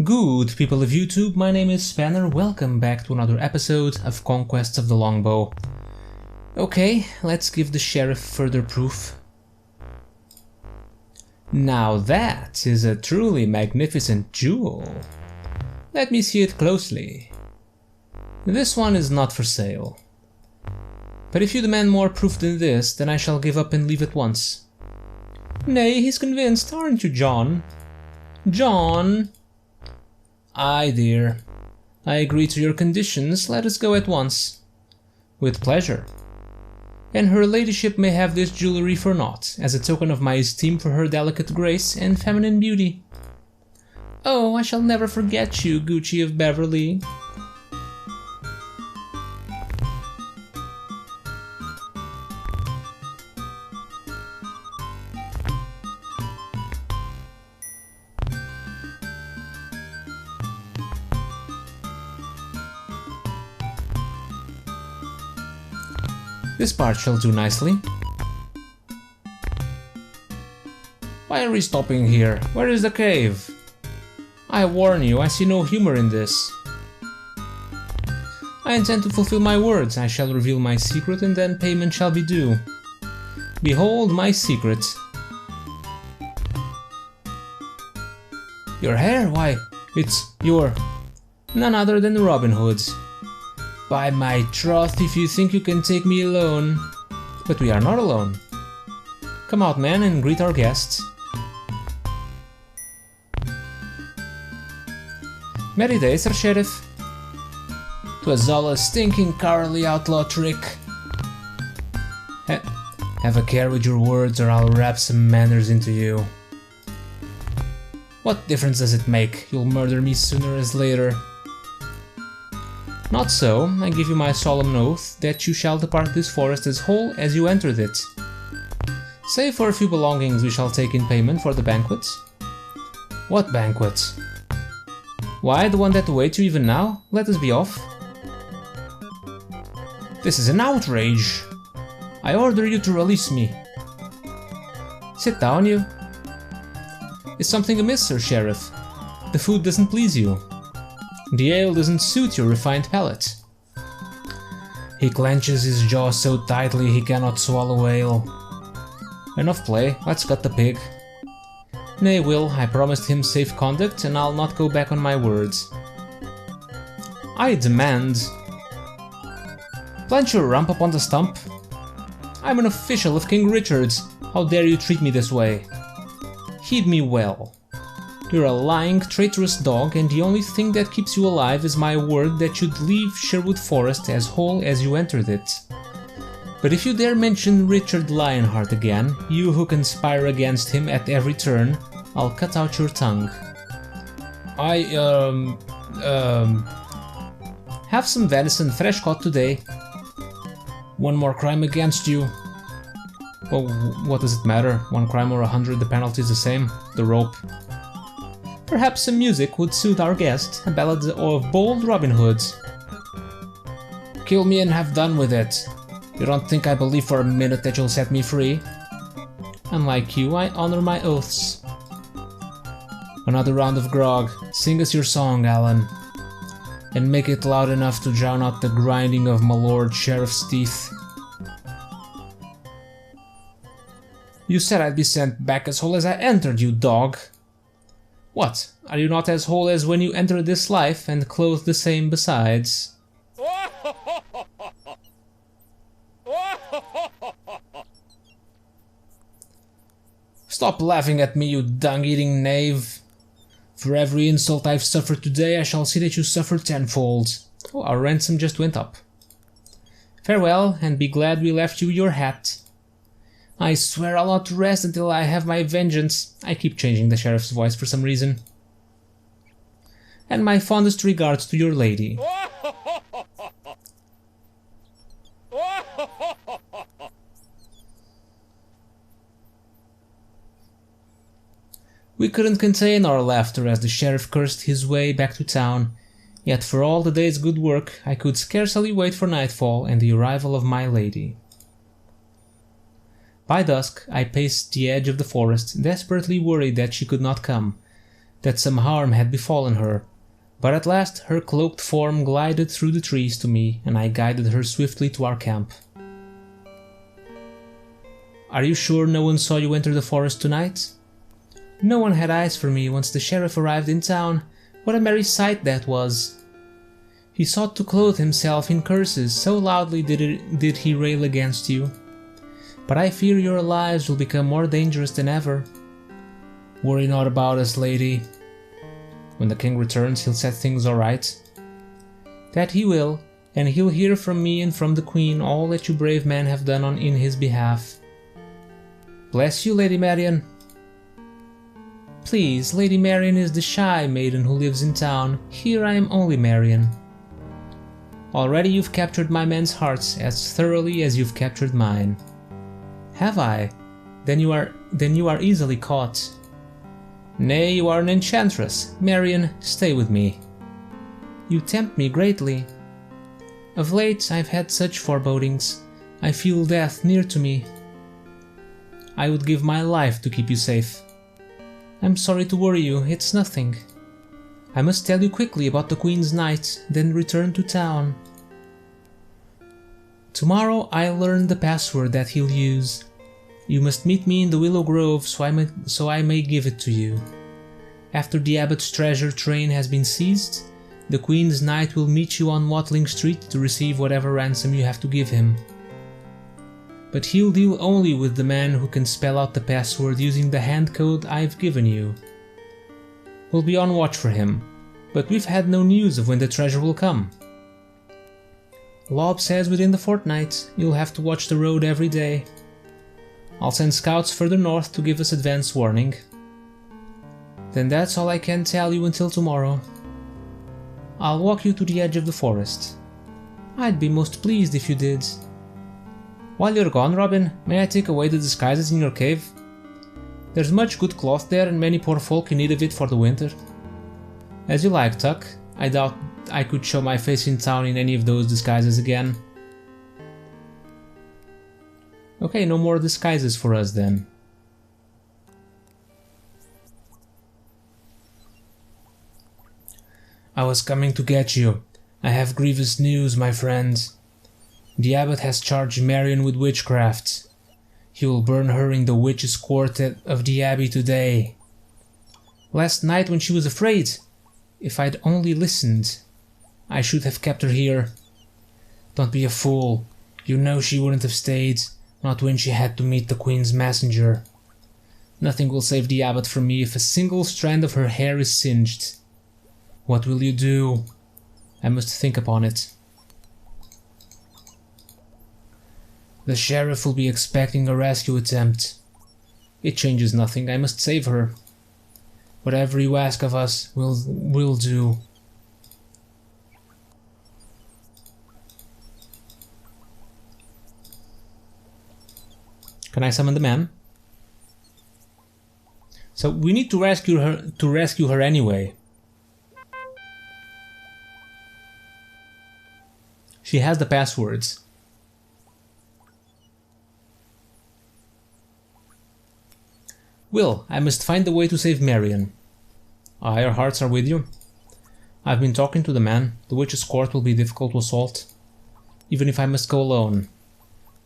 Good people of YouTube, my name is Spanner, welcome back to another episode of Conquests of the Longbow. Okay, let's give the sheriff further proof. Now that is a truly magnificent jewel. Let me see it closely. This one is not for sale. But if you demand more proof than this, then I shall give up and leave at once. Nay, he's convinced, aren't you, John? John! Aye, dear. I agree to your conditions, let us go at once. With pleasure. And her ladyship may have this jewellery for naught, as a token of my esteem for her delicate grace and feminine beauty. Oh, I shall never forget you, Gucci of Beverly. This part shall do nicely. Why are we stopping here? Where is the cave? I warn you, I see no humor in this. I intend to fulfill my words. I shall reveal my secret and then payment shall be due. Behold my secret. Your hair? Why, it's your... none other than Robin Hood's. By my troth, if you think you can take me alone. But we are not alone. Come out, man, and greet our guests. Merry day, Sir Sheriff. 'Twas all a stinking cowardly outlaw trick. Have a care with your words or I'll wrap some manners into you. What difference does it make? You'll murder me sooner or later. Not so, I give you my solemn oath that you shall depart this forest as whole as you entered it. Save for a few belongings we shall take in payment for the banquet. What banquet? Why, the one that awaits you even now? Let us be off. This is an outrage! I order you to release me. Sit down, you. Is something amiss, Sir Sheriff? The food doesn't please you. The ale doesn't suit your refined palate. He clenches his jaw so tightly he cannot swallow ale. Enough play, let's cut the pig. Nay, Will, I promised him safe conduct and I'll not go back on my words. I demand... Plant your rump upon the stump. I'm an official of King Richard's. How dare you treat me this way? Heed me well. You're a lying, traitorous dog, and the only thing that keeps you alive is my word that you'd leave Sherwood Forest as whole as you entered it. But if you dare mention Richard Lionheart again, you who conspire against him at every turn, I'll cut out your tongue. Have some venison fresh caught today. One more crime against you. Well, what does it matter? One crime or 100, the penalty is the same. The rope. Perhaps some music would suit our guest, a ballad of bold Robin Hood. Kill me and have done with it. You don't think I believe for a minute that you'll set me free? Unlike you, I honor my oaths. Another round of grog. Sing us your song, Alan. And make it loud enough to drown out the grinding of my Lord Sheriff's teeth. You said I'd be sent back as whole as I entered, you dog. What? Are you not as whole as when you entered this life, and clothed the same besides? Stop laughing at me, you dung-eating knave. For every insult I've suffered today, I shall see that you suffer tenfold. Oh, our ransom just went up. Farewell, and be glad we left you your hat. I swear I'll not rest until I have my vengeance. I keep changing the sheriff's voice for some reason. And my fondest regards to your lady. We couldn't contain our laughter as the sheriff cursed his way back to town, yet for all the day's good work I could scarcely wait for nightfall and the arrival of my lady. By dusk, I paced the edge of the forest, desperately worried that she could not come, that some harm had befallen her, but at last her cloaked form glided through the trees to me, and I guided her swiftly to our camp. "Are you sure no one saw you enter the forest tonight?" "No one had eyes for me once the sheriff arrived in town. What a merry sight that was! He sought to clothe himself in curses, so loudly did he rail against you. But I fear your lives will become more dangerous than ever. Worry not about us, lady. When the king returns, he'll set things all right." "That he will, and he'll hear from me and from the queen all that you brave men have done in his behalf." "Bless you, Lady Marian." "Please, Lady Marian is the shy maiden who lives in town. Here I am only Marian." "Already you've captured my men's hearts as thoroughly as you've captured mine." "Have I? Then you are easily caught." "Nay, you are an enchantress. Marian, stay with me." "You tempt me greatly. Of late I've had such forebodings. I feel death near to me." "I would give my life to keep you safe." "I'm sorry to worry you, it's nothing. I must tell you quickly about the Queen's Knight, then return to town. Tomorrow I'll learn the password that he'll use. You must meet me in the Willow Grove so I may give it to you. After the Abbot's treasure train has been seized, the Queen's Knight will meet you on Watling Street to receive whatever ransom you have to give him. But he'll deal only with the man who can spell out the password using the hand code I've given you. We'll be on watch for him, but we've had no news of when the treasure will come. Lob says within the fortnight. You'll have to watch the road every day. I'll send scouts further north to give us advance warning. Then that's all I can tell you until tomorrow. I'll walk you to the edge of the forest. I'd be most pleased if you did. While you're gone, Robin, may I take away the disguises in your cave? There's much good cloth there and many poor folk in need of it for the winter. As you like, Tuck. I doubt I could show my face in town in any of those disguises again. Okay, no more disguises for us then. I was coming to get you. I have grievous news, my friend. The abbot has charged Marian with witchcraft. He will burn her in the witches' quartet of the abbey today. Last night when she was afraid, if I'd only listened, I should have kept her here. Don't be a fool. You know she wouldn't have stayed, not when she had to meet the Queen's messenger. Nothing will save the abbot from me if a single strand of her hair is singed. What will you do? I must think upon it. The sheriff will be expecting a rescue attempt. It changes nothing, I must save her. Whatever you ask of us, we'll do. Can I summon the man? So we need to rescue her anyway. She has the passwords. Will, I must find a way to save Marian. Our hearts are with you. I've been talking to the man. The witch's court will be difficult to assault, even if I must go alone.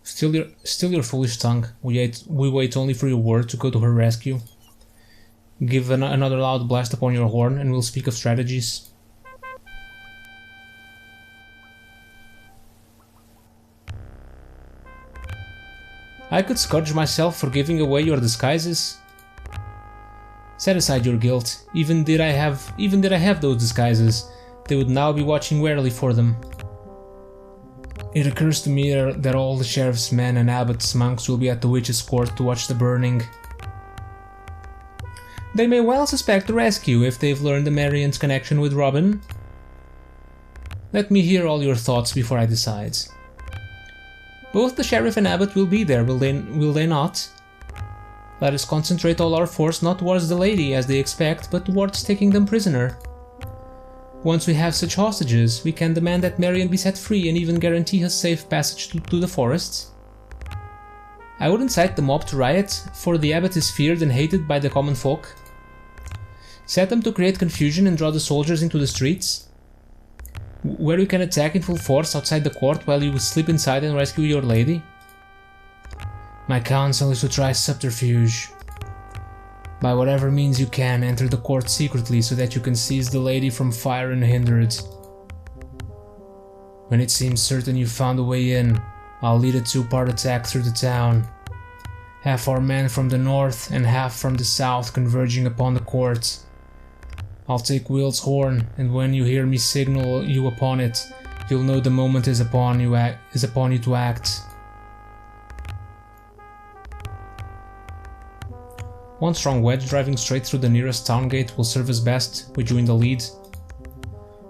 Still your foolish tongue. We wait only for your word to go to her rescue. Give another loud blast upon your horn, and we'll speak of strategies. I could scourge myself for giving away your disguises. Set aside your guilt. Even did I have those disguises, they would now be watching warily for them. It occurs to me that all the sheriff's men and abbot's monks will be at the witch's court to watch the burning. They may well suspect the rescue if they've learned the Marian's connection with Robin. Let me hear all your thoughts before I decide. Both the sheriff and abbot will be there, will they not? Let us concentrate all our force not towards the lady as they expect, but towards taking them prisoner. Once we have such hostages, we can demand that Marian be set free and even guarantee her safe passage to the forests. I would incite the mob to riot, for the abbot is feared and hated by the common folk. Set them to create confusion and draw the soldiers into the streets? Where you can attack in full force outside the court while you sleep inside and rescue your lady? My counsel is to try subterfuge. By whatever means you can, enter the court secretly so that you can seize the lady from fire unhindered. When it seems certain you've found a way in, I'll lead a two-part attack through the town. Half our men from the north and half from the south converging upon the court. I'll take Will's horn, and when you hear me signal you upon it, you'll know the moment is upon you to act. One strong wedge driving straight through the nearest town gate will serve us best, with you in the lead.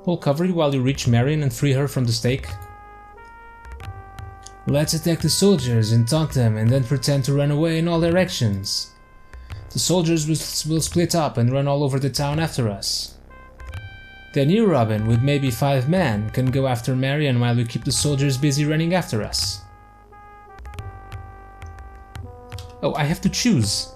We'll cover you while you reach Marian and free her from the stake. Let's attack the soldiers and taunt them and then pretend to run away in all directions. The soldiers will split up and run all over the town after us. Then you, Robin, with maybe 5 men, can go after Marian while we keep the soldiers busy running after us. Oh, I have to choose.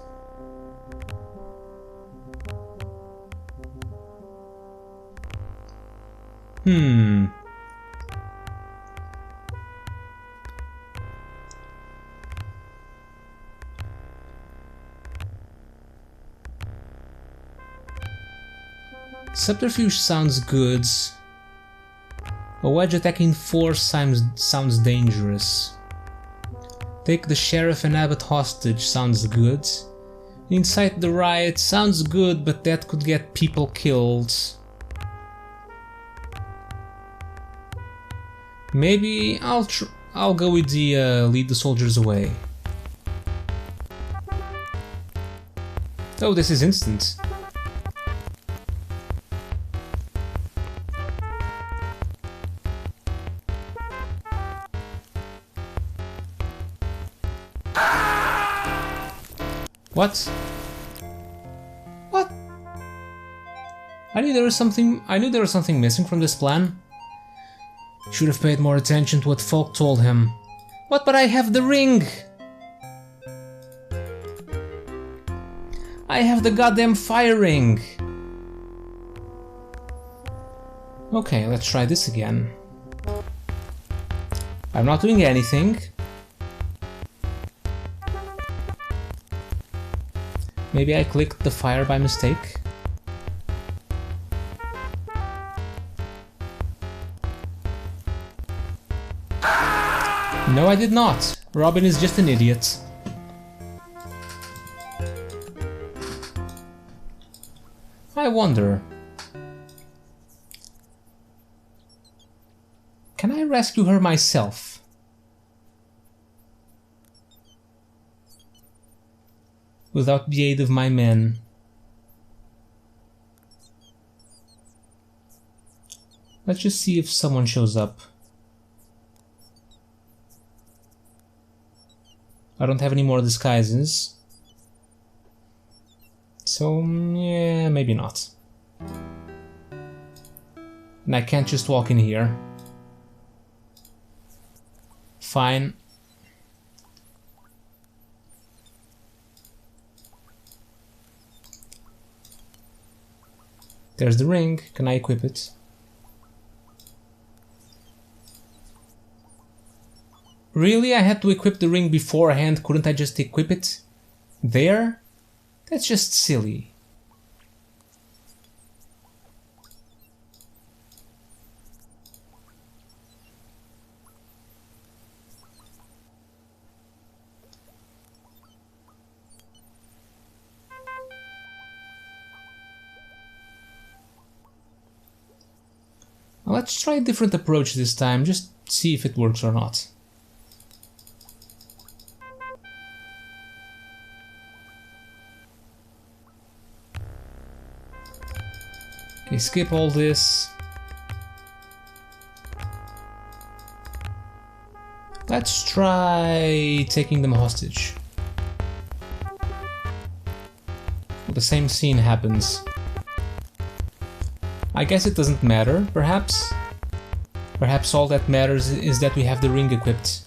Subterfuge sounds good. A wedge attacking force sounds dangerous. Take the sheriff and abbot hostage sounds good. Incite the riot sounds good, but that could get people killed. Maybe I'll go with the lead the soldiers away. Oh, this is instant. What? What? I knew there was something missing from this plan. Should have paid more attention to what folk told him. What? But I have the ring! I have the goddamn fire ring! Okay, let's try this again. I'm not doing anything. Maybe I clicked the fire by mistake. No, I did not. Robin is just an idiot. I wonder... Can I rescue her myself? Without the aid of my men. Let's just see if someone shows up. I don't have any more disguises. So, yeah, maybe not. And I can't just walk in here. Fine. There's the ring. Can I equip it? Really? I had to equip the ring beforehand? Couldn't I just equip it there? That's just silly. Let's try a different approach this time, just see if it works or not. Okay, skip all this. Let's try taking them hostage. The same scene happens. I guess it doesn't matter, perhaps? Perhaps all that matters is that we have the ring equipped.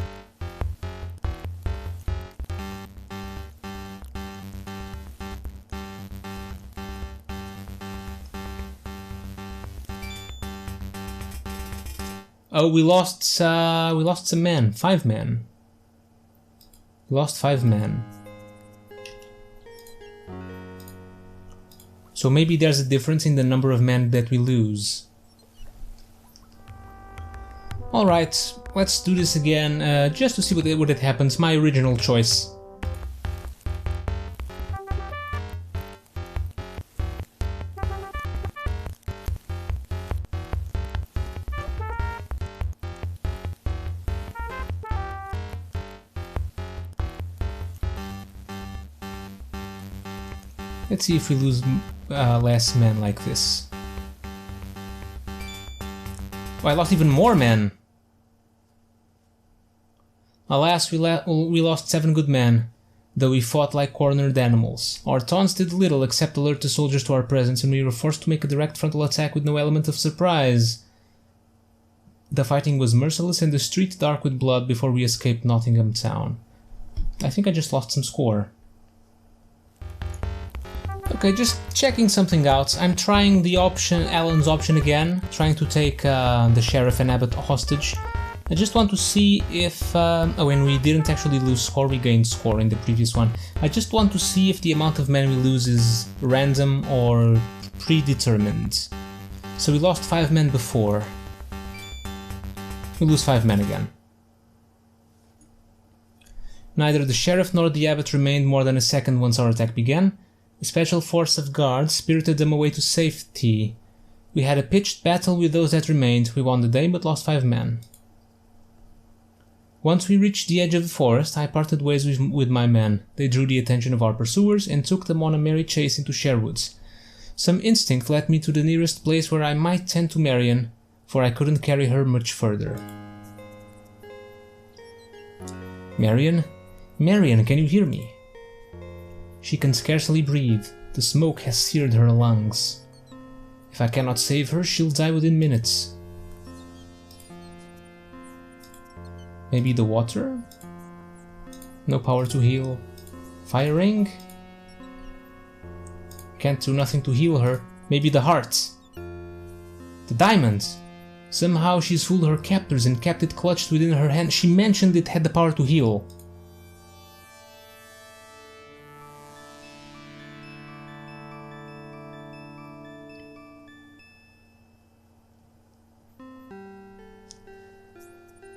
Oh, we lost some men. 5 men. We lost 5 men. So maybe there's a difference in the number of men that we lose. Alright, let's do this again, just to see what it happens. My original choice. Let's see if we lose less men like this. Oh, I lost even more men! Alas, we lost 7 good men, though we fought like cornered animals. Our taunts did little except alert the soldiers to our presence, and we were forced to make a direct frontal attack with no element of surprise. The fighting was merciless and the street dark with blood before we escaped Nottingham town. I think I just lost some score. Okay, just checking something out. I'm trying the option, Alan's option again, trying to take the sheriff and abbot hostage. I just want to see if... oh, and we didn't actually lose score, we gained score in the previous one. I just want to see if the amount of men we lose is random or predetermined. So we lost 5 men before. We lose 5 men again. Neither the sheriff nor the abbot remained more than a second once our attack began. A special force of guards spirited them away to safety. We had a pitched battle with those that remained. We won the day but lost 5 men. Once we reached the edge of the forest, I parted ways with my men. They drew the attention of our pursuers and took them on a merry chase into Sherwoods. Some instinct led me to the nearest place where I might tend to Marian, for I couldn't carry her much further. Marian? Marian, can you hear me? She can scarcely breathe. The smoke has seared her lungs. If I cannot save her, she'll die within minutes. Maybe the water? No power to heal. Firing? Can't do nothing to heal her. Maybe the heart. The diamond! Somehow she's fooled her captors and kept it clutched within her hand. She mentioned it had the power to heal.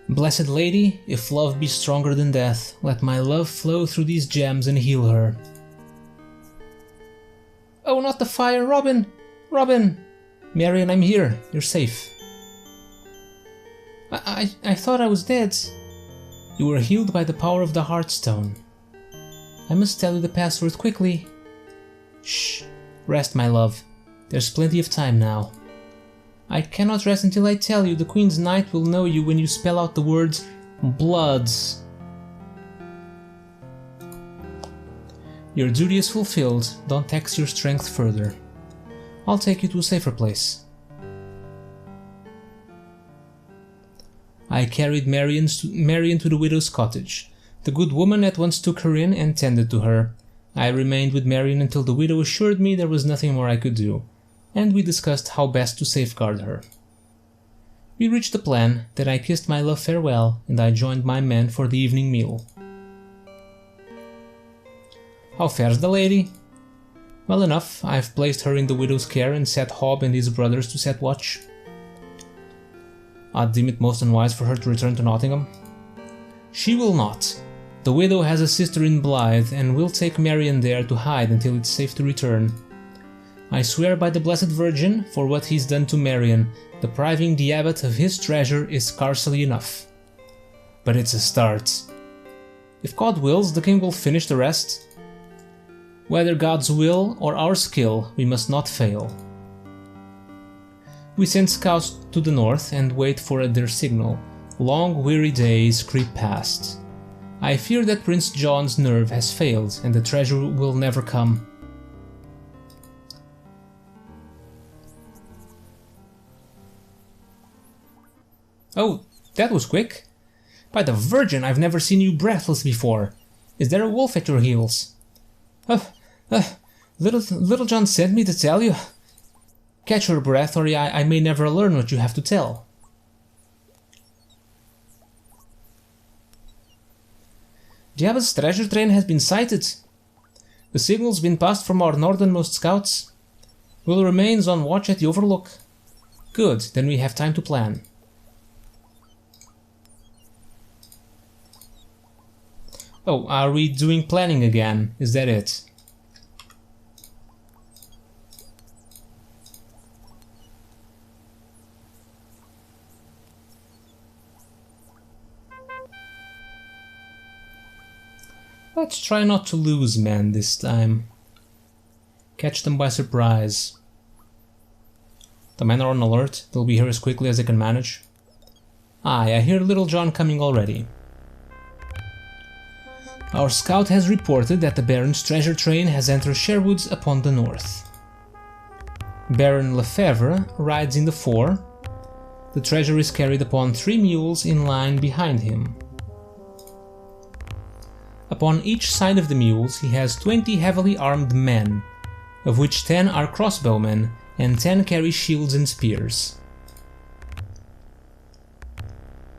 Blessed Lady, if love be stronger than death, let my love flow through these gems and heal her. Oh, not the fire, Robin! Robin! Marian, I'm here. You're safe. I thought I was dead. You were healed by the power of the Heartstone. I must tell you the password quickly. Shh. Rest, my love. There's plenty of time now. I cannot rest until I tell you. The Queen's Knight will know you when you spell out the words Bloods. Your duty is fulfilled. Don't tax your strength further. I'll take you to a safer place. I carried Marian to the widow's cottage. The good woman at once took her in and tended to her. I remained with Marian until the widow assured me there was nothing more I could do, and we discussed how best to safeguard her. We reached a plan that I kissed my love farewell, and I joined my men for the evening meal. How fares the lady? Well enough. I've placed her in the widow's care and set Hob and his brothers to set watch. I'd deem it most unwise for her to return to Nottingham. She will not. The widow has a sister in Blythe, and will take Marian there to hide until it's safe to return. I swear by the Blessed Virgin, for what he's done to Marian, depriving the abbot of his treasure is scarcely enough. But it's a start. If God wills, the king will finish the rest. Whether God's will or our skill, we must not fail. We send scouts to the north and wait for their signal. Long, weary days creep past. I fear that Prince John's nerve has failed and the treasure will never come. Oh, that was quick. By the Virgin, I've never seen you breathless before. Is there a wolf at your heels? Little John sent me to tell you. Catch your breath, or I may never learn what you have to tell. Diab's treasure train has been sighted. The signal's been passed from our northernmost scouts. Will remains on watch at the overlook. Good, then we have time to plan. Oh, are we doing planning again? Is that it? Let's try not to lose men this time. Catch them by surprise. The men are on alert. They'll be here as quickly as they can manage. Aye, I hear Little John coming already. Our scout has reported that the Baron's treasure train has entered Sherwood upon the north. Baron Lefebvre rides in the fore. The treasure is carried upon 3 mules in line behind him. Upon each side of the mules he has 20 heavily armed men, of which 10 are crossbowmen and 10 carry shields and spears.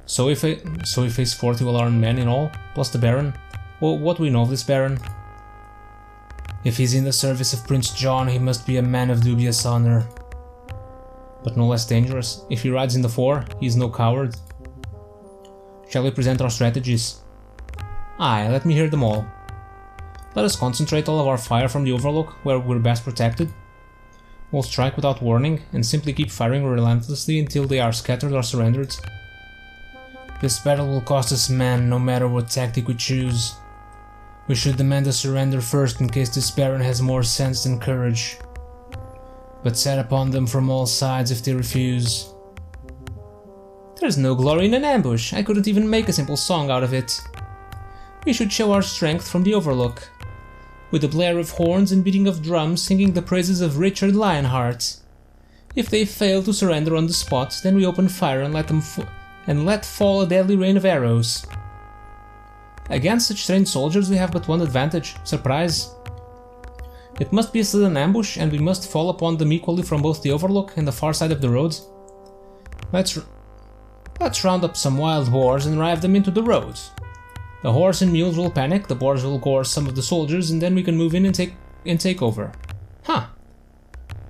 So he faced 40 well-armed men in all, plus the Baron. Well, what do we know of this Baron? If he's in the service of Prince John, he must be a man of dubious honor. But no less dangerous. If he rides in the fore, he's no coward. Shall we present our strategies? Aye, let me hear them all. Let us concentrate all of our fire from the overlook, where we're best protected. We'll strike without warning, and simply keep firing relentlessly until they are scattered or surrendered. This battle will cost us men, no matter what tactic we choose. We should demand a surrender first in case this Baron has more sense than courage. But set upon them from all sides if they refuse. There's no glory in an ambush. I couldn't even make a simple song out of it. We should show our strength from the overlook, with the blare of horns and beating of drums singing the praises of Richard Lionheart. If they fail to surrender on the spot, then we open fire and let fall a deadly rain of arrows. Against such trained soldiers we have but one advantage: surprise. It must be a sudden ambush, and we must fall upon them equally from both the overlook and the far side of the road. Let's round up some wild boars and drive them into the road. The horse and mules will panic, the boars will gore some of the soldiers, and then we can move in and take over. Huh.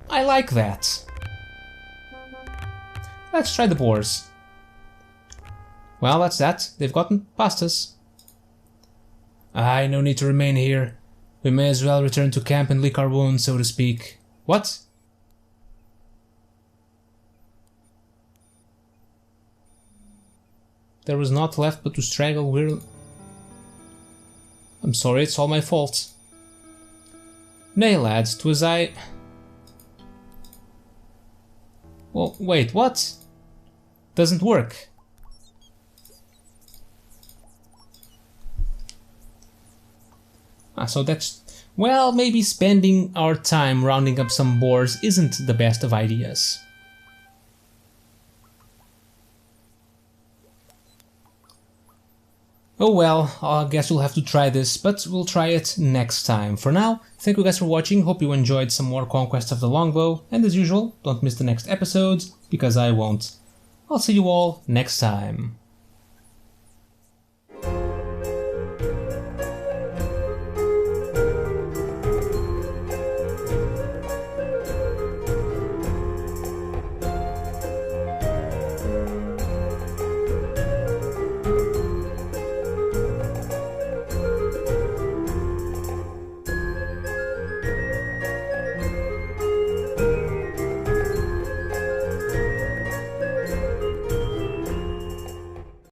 I like that. Let's try the boars. Well, that's that. They've gotten past us. Aye, no need to remain here. We may as well return to camp and lick our wounds, so to speak. What? There was naught left but to straggle wearily. I'm sorry, it's all my fault. Nay, lads, 'twas I... Well, wait, what? Doesn't work. So that's... Well, maybe spending our time rounding up some boars isn't the best of ideas. Oh well, I guess we'll have to try this, but we'll try it next time. For now, thank you guys for watching, hope you enjoyed some more Conquests of the Longbow, and as usual, don't miss the next episode, because I won't. I'll see you all next time.